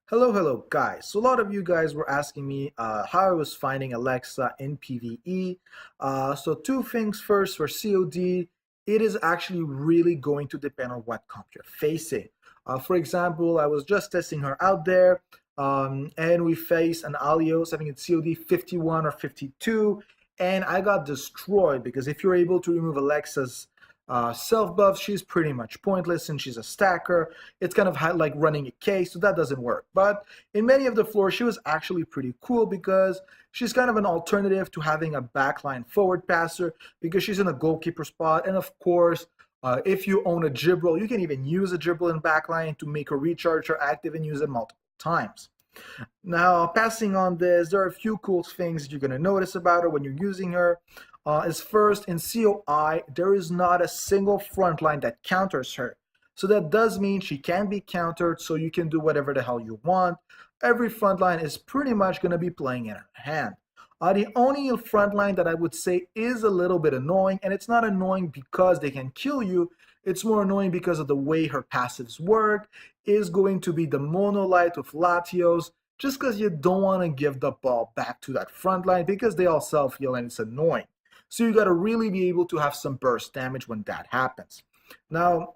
Hello guys. So a lot of you guys were asking me how I was finding Alexa in PvE. So two things first for COD, it is actually really going to depend on what comp you're facing. For example, I was just testing her out there and we faced an Alios, I think it's COD 51 or 52, and I got destroyed because if you're able to remove Alexa's self buff, she's pretty much pointless and she's a stacker. It's kind of like running a case, so that doesn't work. But in many of the floors, she was actually pretty cool because she's kind of an alternative to having a backline forward passer because she's in a goalkeeper spot. And of course, if you own a Gibril, you can even use a Gibril in backline to make a recharge or active and use it multiple times. Now, passing on this, there are a few cool things you're going to notice about her when you're using her. Is first, in COI, there is not a single front line that counters her. So that does mean she can be countered, so you can do whatever the hell you want. Every front line is pretty much going to be playing in her hand. The only front line that I would say is a little bit annoying, and it's not annoying because they can kill you, it's more annoying because of the way her passives work, is going to be the monolith with Latios, just because you don't want to give the ball back to that front line because they all self-heal and it's annoying. So you got to really be able to have some burst damage when that happens. Now,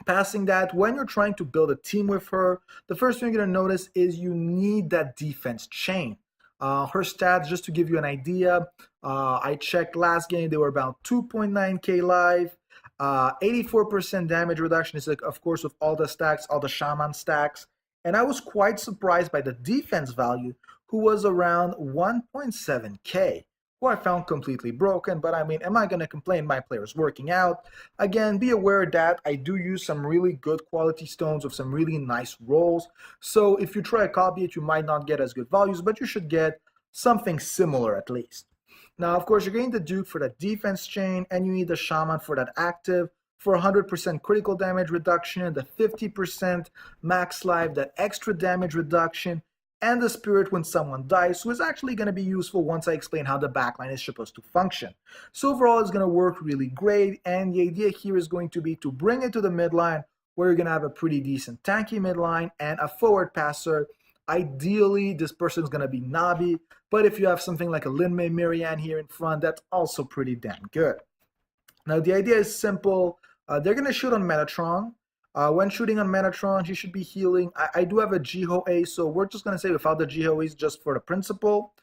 passing that, when you're trying to build a team with her, the first thing you're going to notice is you need that defense chain. Her stats, just to give you an idea, I checked last game, they were about 2.9k live, 84% damage reduction is, like, of course, with all the stacks, all the shaman stacks. And I was quite surprised by the defense value, who was around 1.7k, who I found completely broken. But I mean, am I going to complain? My player's working out. Again, be aware that I do use some really good quality stones with some really nice rolls. So if you try to copy it, you might not get as good values, but you should get something similar at least. Now, of course, you're getting the Duke for that defense chain, and you need the Shaman for that active, for 100% critical damage reduction, the 50% max life, that extra damage reduction, and the Spirit when someone dies, so it's actually going to be useful once I explain how the backline is supposed to function. So overall, it's going to work really great, and the idea here is going to be to bring it to the midline, where you're going to have a pretty decent tanky midline and a forward passer. Ideally, this person is going to be Nabi, but if you have something like a Lin May Marianne here in front, that's also pretty damn good. Now, the idea is simple. They're going to shoot on Metatron. When shooting on Metatron, she should be healing. I do have a GHOA, so we're just going to say without the GHOAs just for the principle.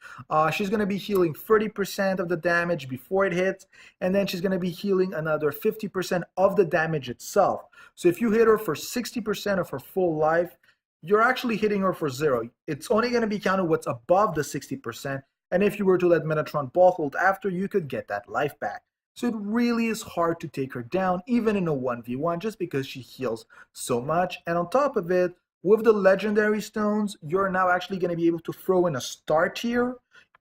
She's going to be healing 30% of the damage before it hits, and then she's going to be healing another 50% of the damage itself. So if you hit her for 60% of her full life, you're actually hitting her for 0. It's only going to be counted what's above the 60%, and if you were to let Metatron ball hold after, you could get that life back. So it really is hard to take her down, even in a 1v1, just because she heals so much. And on top of it, with the legendary stones, you're now actually going to be able to throw in a star tier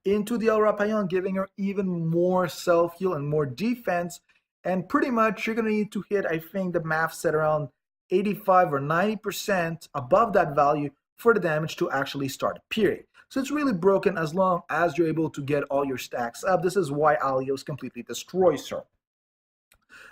into the El Rapayon, giving her even more self-heal and more defense. And pretty much you're going to need to hit, I think the math said around 85 or 90% above that value for the damage to actually start appearing. So it's really broken as long as you're able to get all your stacks up. This is why Alios completely destroys her.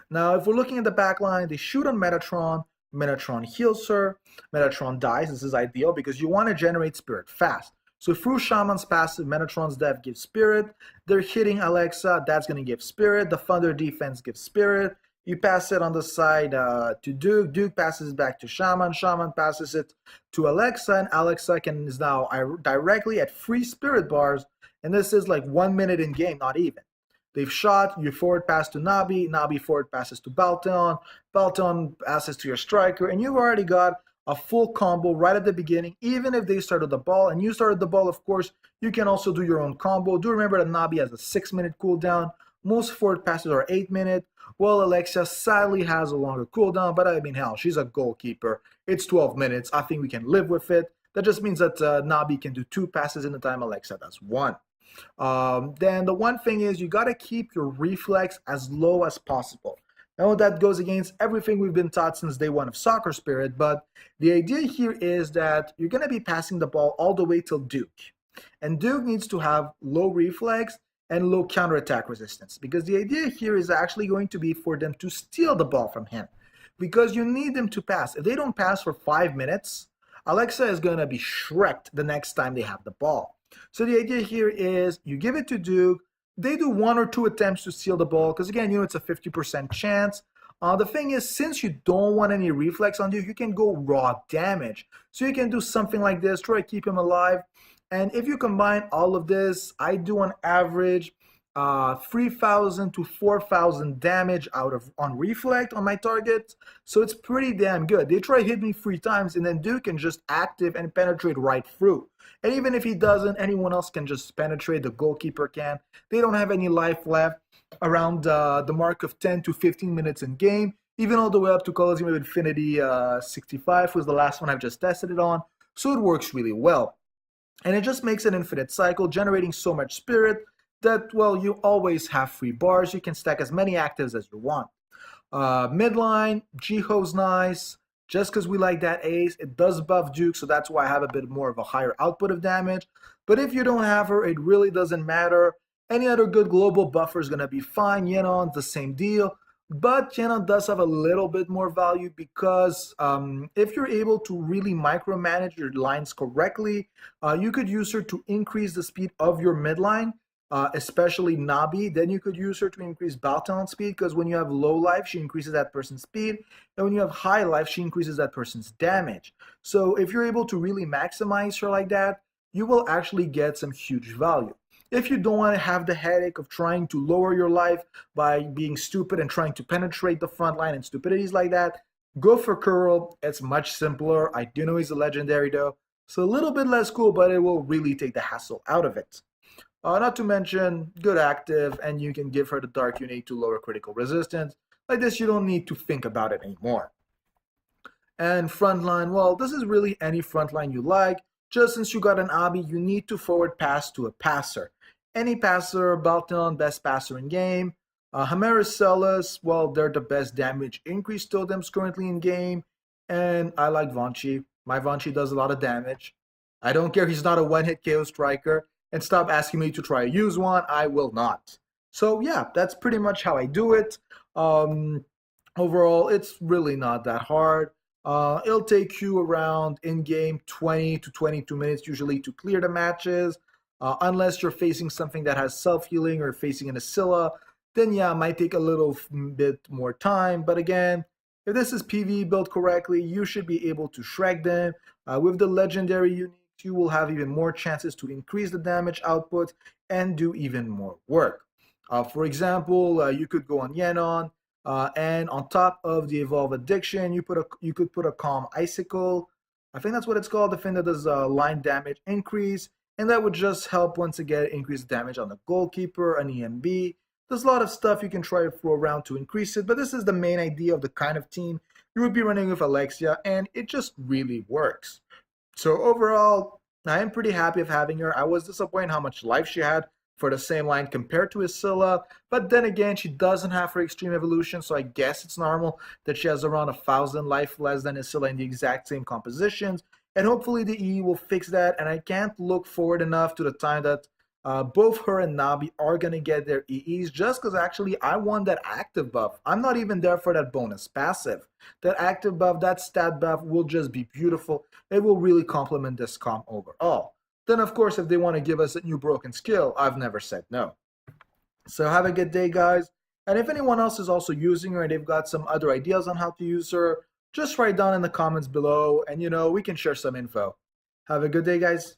Now, if we're looking at the back line, they shoot on Metatron. Metatron heals her. Metatron dies. This is ideal because you want to generate spirit fast. So through Shaman's passive, Metatron's death gives spirit. They're hitting Alexa. That's going to give spirit. The Thunder defense gives spirit. You pass it on the side to Duke. Duke passes it back to Shaman. Shaman passes it to Alexa, and Alexa is now directly at 3 spirit bars. And this is like 1 minute in game, not even. They've shot, you forward pass to Nabi. Nabi forward passes to Balteon. Balteon passes to your striker, and you've already got a full combo right at the beginning. Even if they started the ball and you started the ball, of course, you can also do your own combo. Do remember that Nabi has a 6-minute cooldown. Most forward passes are 8-minute. Well, Alexa sadly has a longer cooldown, but I mean, hell, she's a goalkeeper. It's 12 minutes. I think we can live with it. That just means that Nabi can do 2 passes in the time Alexa does 1. Then the one thing is you got to keep your reflex as low as possible. Now that goes against everything we've been taught since day 1 of Soccer Spirit, but the idea here is that you're going to be passing the ball all the way till Duke. And Duke needs to have low reflex and low counterattack resistance, because the idea here is actually going to be for them to steal the ball from him, because you need them to pass. If they don't pass for 5 minutes, Alexa is going to be shreked the next time they have the ball. So the idea here is you give it to Duke. They do 1 or 2 attempts to steal the ball because, again, it's a 50% chance. The thing is, since you don't want any reflex on Duke, you can go raw damage. So you can do something like this, try to keep him alive. And if you combine all of this, I do on average 3,000 to 4,000 damage out of on reflect on my target. So it's pretty damn good. They try to hit me 3 times, and then Duke can just active and penetrate right through. And even if he doesn't, anyone else can just penetrate. The goalkeeper can. They don't have any life left around the mark of 10 to 15 minutes in game, even all the way up to Coliseum of Infinity 65 was the last one I've just tested it on. So it works really well. And it just makes an infinite cycle, generating so much spirit that, well, you always have free bars. You can stack as many actives as you want. Midline, Jiho's nice. Just because we like that ace, it does buff Duke, so that's why I have a bit more of a higher output of damage. But if you don't have her, it really doesn't matter. Any other good global buffer is going to be fine. Yenon's the same deal. But Yenon does have a little bit more value because if you're able to really micromanage your lines correctly, you could use her to increase the speed of your midline, especially Nabi. Then you could use her to increase Baltalon speed because when you have low life, she increases that person's speed. And when you have high life, she increases that person's damage. So if you're able to really maximize her like that, you will actually get some huge value. If you don't want to have the headache of trying to lower your life by being stupid and trying to penetrate the front line and stupidities like that, go for Curl. It's much simpler. I do know he's a legendary though, so a little bit less cool, but it will really take the hassle out of it. Not to mention, good active, and you can give her the Dark Unite to lower critical resistance. Like this, you don't need to think about it anymore. And frontline, well, this is really any frontline you like. Just since you got an Abi, you need to forward pass to a passer. Any passer, Balton, best passer in game. Hammericellus, well, they're the best damage increase totems currently in game. And I like Vanchi. My Vanchi does a lot of damage. I don't care he's not a one-hit KO striker. And stop asking me to try to use one. I will not. So yeah, that's pretty much how I do it. Overall, it's really not that hard. It'll take you around in-game 20 to 22 minutes usually to clear the matches. Unless you're facing something that has self-healing or facing an Ascilla, then yeah, it might take a little bit more time. But again, if this is PvE built correctly, you should be able to shrek them. With the legendary uniques, you will have even more chances to increase the damage output and do even more work. For example, you could go on Yenon, and on top of the Evolve Addiction, you could put a Calm Icicle. I think that's what it's called, the thing that does line damage increase. And that would just help once again increase damage on the goalkeeper, an EMB. There's a lot of stuff you can try to throw around to increase it, but this is the main idea of the kind of team you would be running with Alexia, and it just really works. So overall, I am pretty happy of having her. I was disappointed how much life she had for the same line compared to Isilla, but then again, she doesn't have her extreme evolution, so I guess it's normal that she has around 1,000 life less than Isilla in the exact same compositions. And hopefully the EE will fix that, and I can't look forward enough to the time that both her and Nabi are going to get their EEs, just because actually I want that active buff. I'm not even there for that bonus passive. That active buff, that stat buff will just be beautiful. It will really complement this comp overall. Then of course, if they want to give us a new broken skill, I've never said no. So have a good day, guys. And if anyone else is also using her and they've got some other ideas on how to use her, just write down in the comments below and we can share some info. Have a good day, guys.